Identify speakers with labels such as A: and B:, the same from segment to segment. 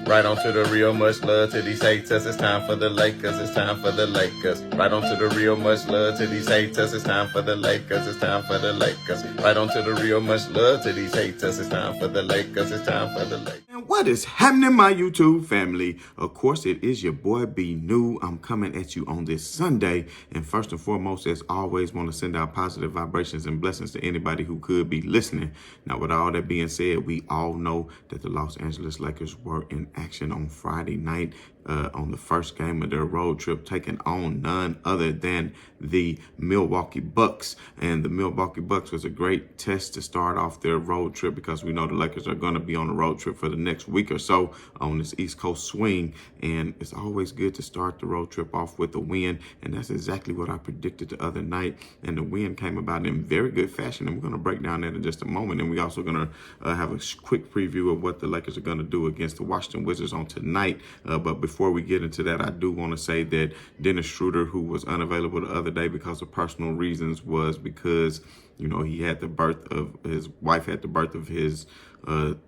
A: Right on to the real, much love to these haters. It's time for the Lakers. It's time for the Lakers. Right on to the real, much love to these haters. It's time for the Lakers. It's time for the Lakers. Right on to the real, much love to these haters. It's time for the Lakers. It's time for the Lakers.
B: And what is happening, my YouTube family? Of course, it is your boy B New. I'm coming at you on this Sunday. And first and foremost, as always, want to send out positive vibrations and blessings to anybody who could be listening. Now, with all that being said, we all know that the Los Angeles Lakers were in action on Friday night on the first game of their road trip, taking on none other than the Milwaukee Bucks. And the Milwaukee Bucks was a great test to start off their road trip, because we know the Lakers are going to be on a road trip for the next week or so on this East Coast swing. And it's always good to start the road trip off with a win. And that's exactly what I predicted the other night. And the win came about in very good fashion. And we're going to break down that in just a moment. And we're also going to have a quick preview of what the Lakers are going to do against the Washington Wizards on tonight. But before we get into that, I do want to say that Dennis Schroeder, who was unavailable the other day because of personal reasons, was because, you know, he had the birth of his wife, had the birth of his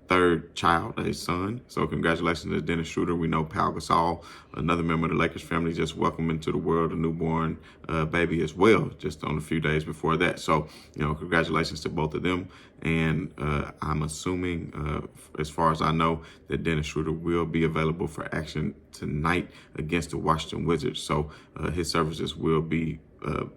B: third child, his son. So congratulations to Dennis Schroeder. We know Pau Gasol, another member of the Lakers family, just welcomed into the world a newborn baby as well, just on a few days before that. So, you know, congratulations to both of them. And I'm assuming, as far as I know, that Dennis Schroeder will be available for action tonight against the Washington Wizards. So his services will be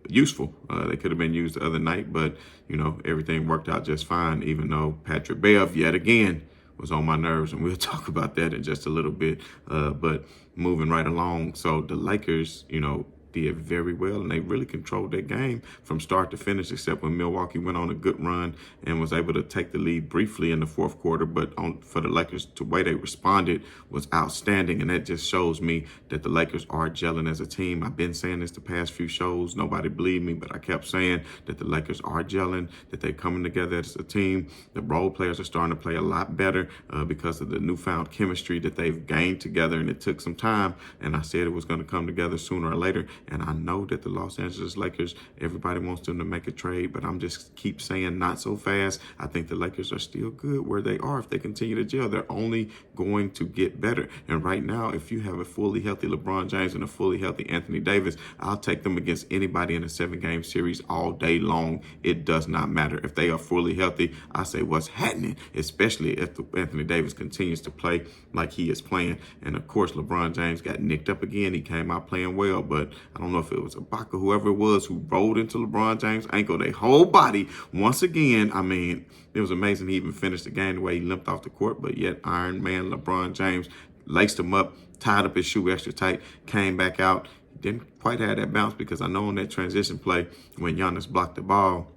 B: useful. They could have been used the other night, but, you know, everything worked out just fine, even though Patrick Bev, yet again, was on my nerves, and we'll talk about that in just a little bit. But moving right along, so the Lakers, you know, did very well, and they really controlled their game from start to finish, except when Milwaukee went on a good run and was able to take the lead briefly in the fourth quarter. But for the Lakers, the way they responded was outstanding, and that just shows me that the Lakers are gelling as a team. I've been saying this the past few shows. Nobody believed me, but I kept saying that the Lakers are gelling, that they're coming together as a team. The role players are starting to play a lot better because of the newfound chemistry that they've gained together, and it took some time, and I said it was going to come together sooner or later. And I know that the Los Angeles Lakers, everybody wants them to make a trade, but I'm just keep saying not so fast. I think the Lakers are still good where they are. If they continue to gel, they're only going to get better. And right now, if you have a fully healthy LeBron James and a fully healthy Anthony Davis, I'll take them against anybody in a 7-game series all day long. It does not matter. If they are fully healthy, I say what's happening, especially if Anthony Davis continues to play like he is playing. And of course, LeBron James got nicked up again. He came out playing well, but I don't know if it was Ibaka, whoever it was, who rolled into LeBron James' ankle, their whole body. Once again, I mean, it was amazing he even finished the game the way he limped off the court, but yet Iron Man LeBron James laced him up, tied up his shoe extra tight, came back out. Didn't quite have that bounce, because I know on that transition play when Giannis blocked the ball,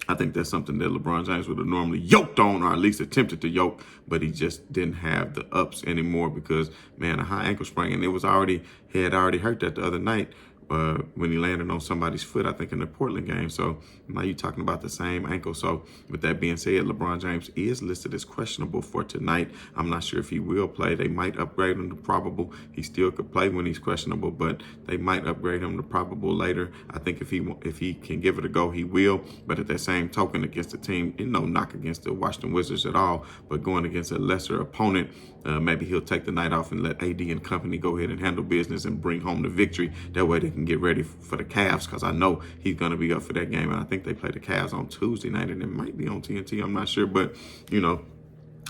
B: I think that's something that LeBron James would have normally yoked on, or at least attempted to yoke, but he just didn't have the ups anymore because, man, a high ankle sprain, and he had already hurt that the other night when he landed on somebody's foot, I think in the Portland game. So now you're talking about the same ankle. So with that being said, LeBron James is listed as questionable for tonight. I'm not sure if he will play. They might upgrade him to probable. He still could play when he's questionable, but they might upgrade him to probable later. I think if he can give it a go, he will. But at that same token, against the team, no knock against the Washington Wizards at all, but going against a lesser opponent, maybe he'll take the night off and let AD and company go ahead and handle business and bring home the victory. That way they can get ready for the Cavs, because I know he's going to be up for that game. And I think they play the Cavs on Tuesday night, and it might be on TNT. I'm not sure, but, you know,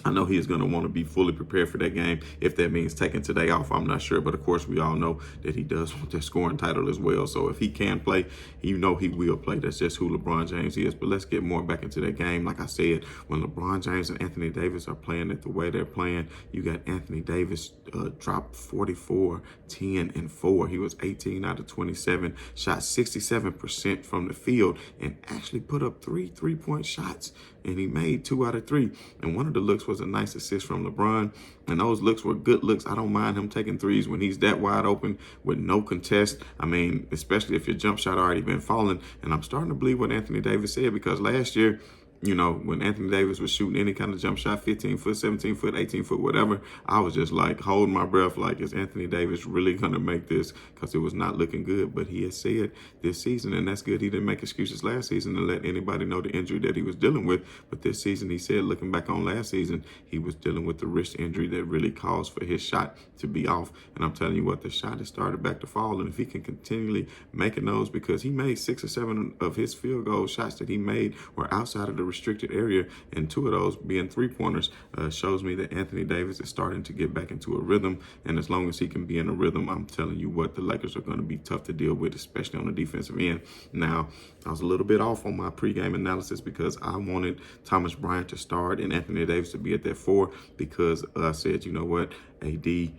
B: I know he's going to want to be fully prepared for that game. If that means taking today off, I'm not sure. But, of course, we all know that he does want that scoring title as well. So if he can play, you know he will play. That's just who LeBron James is. But let's get more back into that game. Like I said, when LeBron James and Anthony Davis are playing it the way they're playing, you got Anthony Davis dropped 44, 10, and 4. He was 18 out of 27, shot 67% from the field, and actually put up 3 3-point shots. And he made 2 out of 3. And one of the looks was a nice assist from LeBron. And those looks were good looks. I don't mind him taking threes when he's that wide open with no contest. I mean, especially if your jump shot already been falling. And I'm starting to believe what Anthony Davis said, because last year, when Anthony Davis was shooting any kind of jump shot, 15 foot, 17 foot, 18 foot, whatever, I was just like holding my breath like, is Anthony Davis really going to make this? Because it was not looking good. But he has said this season, and that's good. He didn't make excuses last season to let anybody know the injury that he was dealing with. But this season, he said, looking back on last season, he was dealing with the wrist injury that really caused for his shot to be off. And I'm telling you what, the shot has started back to fall. And if he can continually making those, because he made 6 or 7 of his field goal shots that he made were outside of the restricted area, and 2 of those being 3-pointers, shows me that Anthony Davis is starting to get back into a rhythm. And as long as he can be in a rhythm, I'm telling you what, the Lakers are going to be tough to deal with, especially on the defensive end. Now, I was a little bit off on my pregame analysis because I wanted Thomas Bryant to start and Anthony Davis to be at that 4, because I said, you know what, AD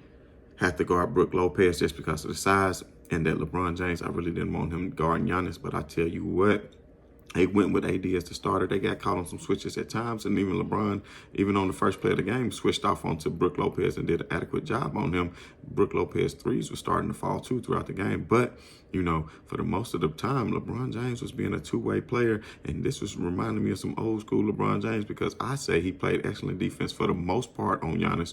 B: had to guard Brook Lopez just because of the size, and that LeBron James, I really didn't want him guarding Giannis. But I tell you what, they went with AD as the starter. They got caught on some switches at times, and even LeBron, even on the first play of the game, switched off onto Brook Lopez and did an adequate job on him. Brook Lopez threes were starting to fall too throughout the game, but for the most of the time, LeBron James was being a two-way player, and this was reminding me of some old school LeBron James, because I say he played excellent defense for the most part on Giannis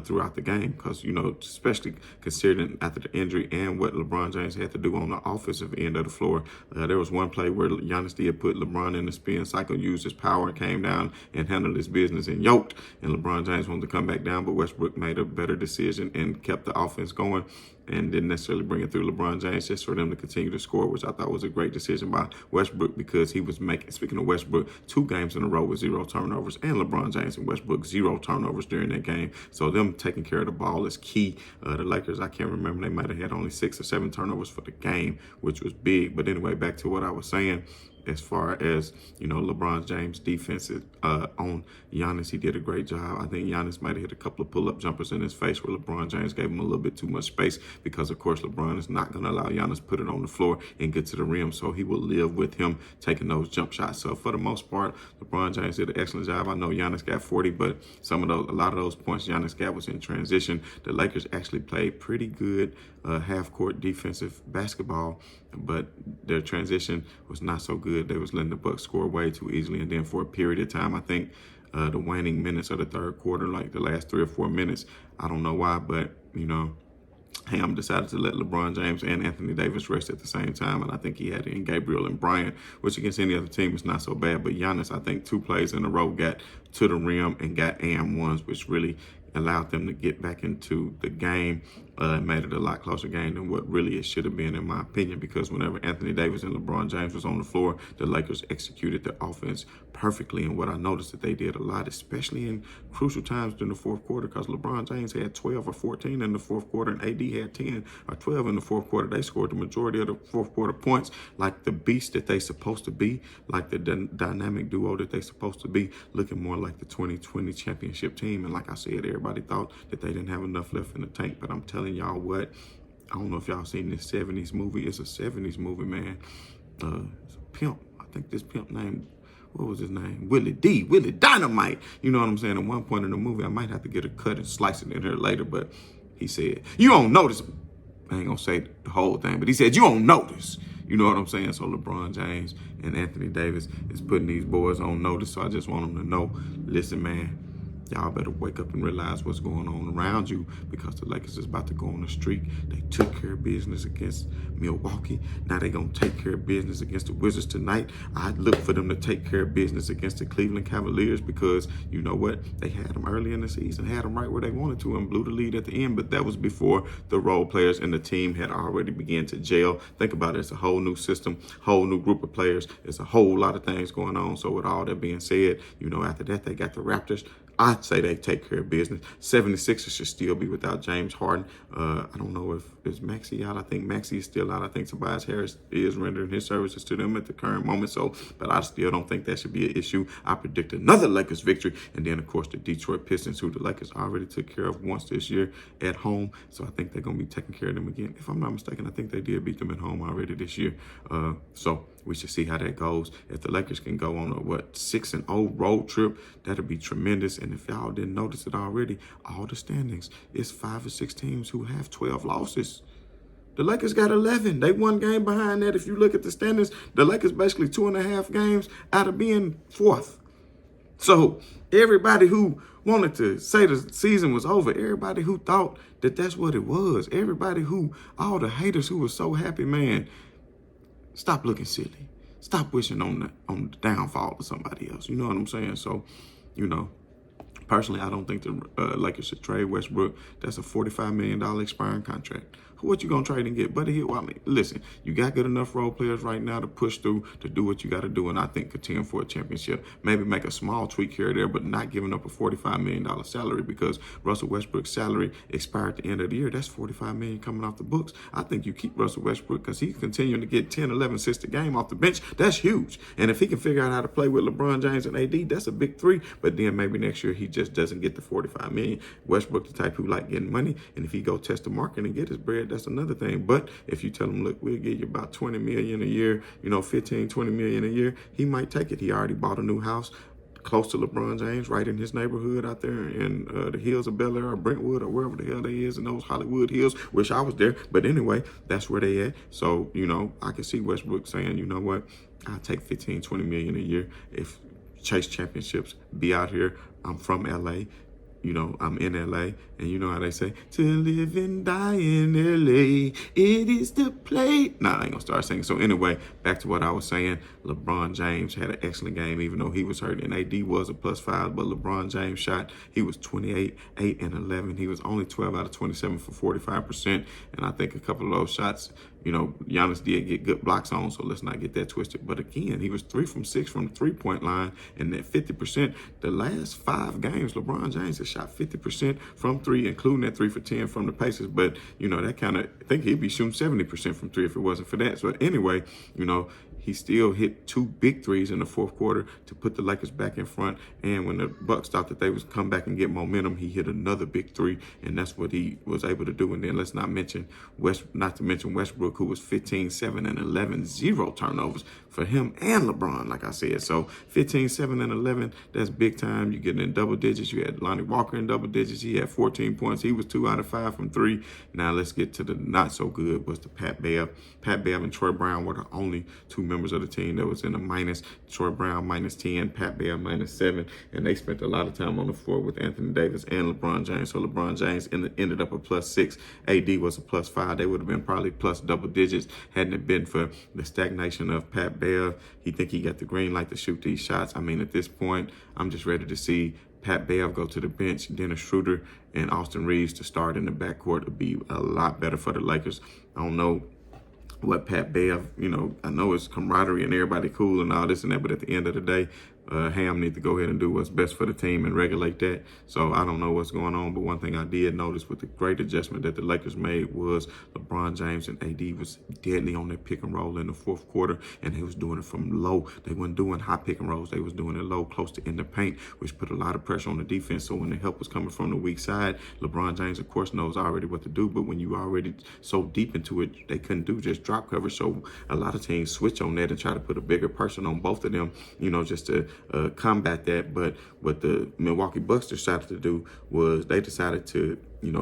B: throughout the game, because, especially considering after the injury and what LeBron James had to do on the offensive end of the floor. There was one play where Giannis did put LeBron in the spin cycle, used his power, and came down and handled his business and yoked, and LeBron James wanted to come back down, but Westbrook made a better decision and kept the offense going and didn't necessarily bring it through LeBron James, just for them to continue to score, which I thought was a great decision by Westbrook, because he was making, speaking of Westbrook, 2 games in a row with 0 turnovers, and LeBron James and Westbrook 0 turnovers during that game. So them taking care of the ball is key. The Lakers, I can't remember, they might have had only 6 or 7 turnovers for the game, which was big. But anyway, back to what I was saying. As far as, LeBron James' defense on Giannis, he did a great job. I think Giannis might have hit a couple of pull-up jumpers in his face where LeBron James gave him a little bit too much space, because, of course, LeBron is not going to allow Giannis to put it on the floor and get to the rim, so he will live with him taking those jump shots. So for the most part, LeBron James did an excellent job. I know Giannis got 40, but a lot of those points Giannis got was in transition. The Lakers actually played pretty good half-court defensive basketball, but their transition was not so good. They was letting the Bucks score way too easily, and then for a period of time, I think the waning minutes of the third quarter, like the last 3 or 4 minutes, I don't know why, but Ham decided to let LeBron James and Anthony Davis rest at the same time, and I think he had in Gabriel and Bryant, which against any other team is not so bad. But Giannis, I think 2 plays in a row got to the rim and got and ones, which really allowed them to get back into the game. Made it a lot closer game than what really it should have been, in my opinion, because whenever Anthony Davis and LeBron James was on the floor, the Lakers executed the offense perfectly. And what I noticed that they did a lot, especially in crucial times during the fourth quarter, because LeBron James had 12 or 14 in the fourth quarter, and AD had 10 or 12 in the fourth quarter. They scored the majority of the fourth quarter points like the beast that they supposed to be, like the dynamic duo that they supposed to be, looking more like the 2020 championship team. And like I said, everybody thought that they didn't have enough left in the tank, but I'm telling y'all what, I don't know if y'all seen this 70s movie. It's a 70s movie, man. It's a pimp. I think this pimp named, what was his name? Willie Dynamite. You know what I'm saying? At one point in the movie, I might have to get a cut and slice it in here later, but he said, you don't notice. I ain't gonna say the whole thing, but he said, you don't notice. You know what I'm saying? So LeBron James and Anthony Davis is putting these boys on notice. So I just want them to know, listen, man, y'all better wake up and realize what's going on around you, because the Lakers is about to go on a streak. They took care of business against Milwaukee. Now they're going to take care of business against the Wizards tonight. I look for them to take care of business against the Cleveland Cavaliers, because you know what? They had them early in the season, had them right where they wanted to, and blew the lead at the end. But that was before the role players and the team had already begun to gel. Think about it. It's a whole new system, whole new group of players. It's a whole lot of things going on. So with all that being said, after that, they got the Raptors. I'd say they take care of business. 76ers should still be without James Harden. I don't know if is Maxey out. I think Maxey is still out. I think Tobias Harris is rendering his services to them at the current moment. So, but I still don't think that should be an issue. I predict another Lakers victory. And then, of course, the Detroit Pistons, who the Lakers already took care of once this year at home. So I think they're going to be taking care of them again. If I'm not mistaken, I think they did beat them at home already this year. So we should see how that goes. If the Lakers can go on a 6-0 road trip, that'll be tremendous. And if y'all didn't notice it already, all the standings, it's 5 or 6 teams who have 12 losses. The Lakers got 11. They 1 game behind that. If you look at the standings, the Lakers basically 2.5 games out of being 4th. So everybody who wanted to say the season was over, everybody who thought that that's what it was, everybody who, all the haters who were so happy, man, stop looking silly. Stop wishing on the downfall of somebody else. You know what I'm saying? So, you know, personally, I don't think the Lakers should trade Westbrook. That's a $45 million expiring contract. What you gonna trade and get? Buddy Hill, I mean, listen, you got good enough role players right now to push through, to do what you got to do, and I think contend for a championship. Maybe make a small tweak here or there, but not giving up a $45 million salary, because Russell Westbrook's salary expired at the end of the year. That's $45 million coming off the books. I think you keep Russell Westbrook because he's continuing to get 10, 11 assists a game off the bench. That's huge. And if he can figure out how to play with LeBron James and AD, that's a big three. But then maybe next year he just doesn't get the $45 million. Westbrook, the type who like getting money, and if he go test the market and get his bread, that's another thing. But if you tell him, look, we'll give you about $20 million a year, 15, $20 million a year, he might take it. He already bought a new house close to LeBron James, right in his neighborhood out there in the hills of Bel Air or Brentwood or wherever the hell they is in those Hollywood hills. Wish I was there. But anyway, that's where they at. So, I can see Westbrook saying, you know what, I'll take 15, 20 million a year if chase championships, be out here. I'm from LA. I'm in LA, and you know how they say, to live and die in LA, it is the play. Nah, I ain't gonna start singing. So anyway, back to what I was saying. LeBron James had an excellent game, even though he was hurt, and AD was a +5, but LeBron James shot, he was 28, 8, and 11. He was only 12 out of 27 for 45%, and I think a couple of those shots, Giannis did get good blocks on, so let's not get that twisted. But again, he was 3 from 6 from the three-point line, and that 50%. The last 5 games, LeBron James has shot 50% from 3, including that 3 for 10 from the Pacers. But, that kind of, I think he'd be shooting 70% from 3 if it wasn't for that. So anyway, he still hit 2 big threes in the fourth quarter to put the Lakers back in front. And when the Bucks thought that they was come back and get momentum, he hit another big 3, and that's what he was able to do. And then let's not mention Westbrook, who was 15, 7, and 11, 0 turnovers for him and LeBron, like I said. So 15, 7, and 11, that's big time. You get in double digits. You had Lonnie Walker in double digits. He had 14 points. He was 2 out of 5 from 3. Now let's get to the not so good, was the Pat Bev. Pat Bev and Troy Brown were the only 2 members of the team that was in a minus. Troy Brown -10, Pat Bev -7, and they spent a lot of time on the floor with Anthony Davis and LeBron James. So LeBron James ended up a +6. AD was a +5. They would have been probably plus double digits hadn't it been for the stagnation of Pat Bev. He think he got the green light to shoot these shots. I mean, at this point, I'm just ready to see Pat Bev go to the bench, Dennis Schroeder and Austin Reeves to start in the backcourt would be a lot better for the Lakers. I don't know what Pat Bev, I know it's camaraderie and everybody cool and all this and that, but at the end of the day, Ham need to go ahead and do what's best for the team and regulate that. So I don't know what's going on, but one thing I did notice with the great adjustment that the Lakers made was LeBron James and AD was deadly on their pick and roll in the fourth quarter, and they was doing it from low. They weren't doing high pick and rolls. They was doing it low, close to in the paint, which put a lot of pressure on the defense. So when the help was coming from the weak side, LeBron James, of course, knows already what to do, but when you already so deep into it, they couldn't do just drop coverage. So a lot of teams switch on that and try to put a bigger person on both of them, just to combat that. But what the Milwaukee Bucks decided to do was they decided to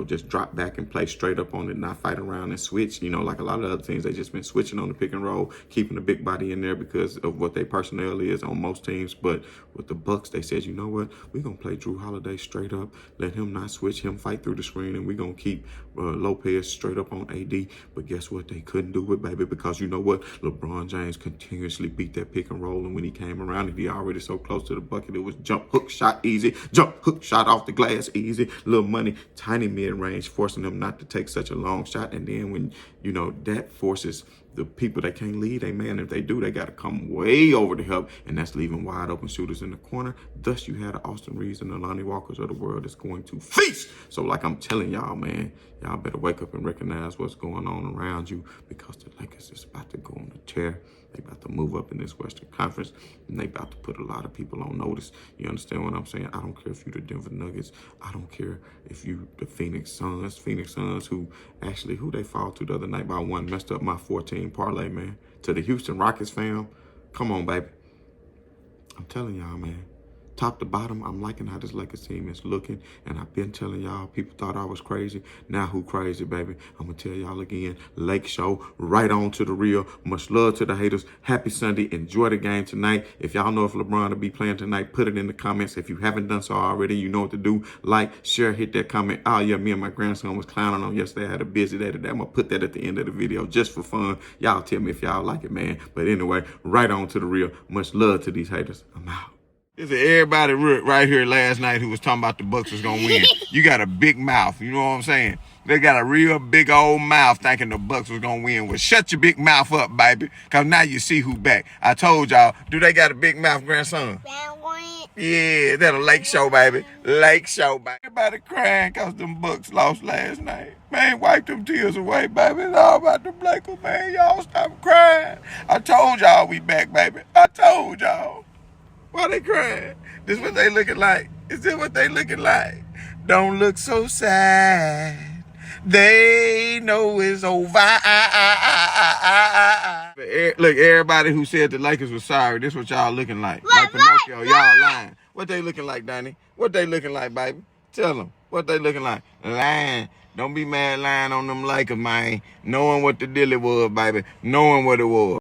B: just drop back and play straight up on it, not fight around and switch. Like a lot of other teams, they just been switching on the pick and roll, keeping the big body in there because of what their personnel is on most teams. But with the Bucks, they said, you know what, we're going to play Drew Holiday straight up, let him not switch, him fight through the screen, and we're going to keep Lopez straight up on AD. But guess what? They couldn't do it, baby, because you know what? LeBron James continuously beat that pick and roll, and when he came around, he already so close to the bucket, it was jump, hook, shot, easy, jump, hook, shot off the glass, easy, little money, tiny mid-range, forcing them not to take such a long shot. And then when, that forces the people that can't lead a man. If they do, they got to come way over to help, and that's leaving wide open shooters in the corner. Thus, you had the Austin Reeves and the Lonnie Walkers of the world that's going to feast. So like I'm telling y'all, man, y'all better wake up and recognize what's going on around you, because the Lakers is about to go on a tear. They about to move up in this Western Conference, and they about to put a lot of people on notice. You understand what I'm saying? I don't care if you the Denver Nuggets. I don't care if you the Phoenix Suns. Phoenix Suns, who they fall to the other night by 1, messed up my 14 parlay, man. To the Houston Rockets, fam. Come on, baby. I'm telling y'all, man. top to bottom, I'm liking how this Lakers team is looking. And I've been telling y'all, people thought I was crazy. Now who crazy, baby? I'm going to tell y'all again. Lake Show, right on to the real. Much love to the haters. Happy Sunday. Enjoy the game tonight. If y'all know if LeBron will be playing tonight, put it in the comments. If you haven't done so already, you know what to do. Like, share, hit that comment. Oh, yeah, me and my grandson was clowning on yesterday. I had a busy day today. I'm going to put that at the end of the video just for fun. Y'all tell me if y'all like it, man. But anyway, right on to the real. Much love to these haters. I'm out. This is everybody right here last night who was talking about the Bucks was going to win. You got a big mouth. You know what I'm saying? They got a real big old mouth thinking the Bucks was going to win. Well, shut your big mouth up, baby, because now you see who back. I told y'all, do they got a big mouth, grandson? Yeah, that a Lake Show, baby. Lake Show, baby. Everybody crying because them Bucks lost last night. Man, wipe them tears away, baby. It's all about the Lakers, man. Y'all stop crying. I told y'all we back, baby. I told y'all. Why they crying? This what they looking like. Is this what they looking like? Don't look so sad. They know it's over. Look, everybody who said the Lakers was sorry, this what y'all looking like. Like Pinocchio, y'all lying. What they looking like, Donnie? What they looking like, baby? Tell them. What they looking like? Lying. Don't be mad lying on them Lakers, man. Knowing what the deal was, baby. Knowing what it was.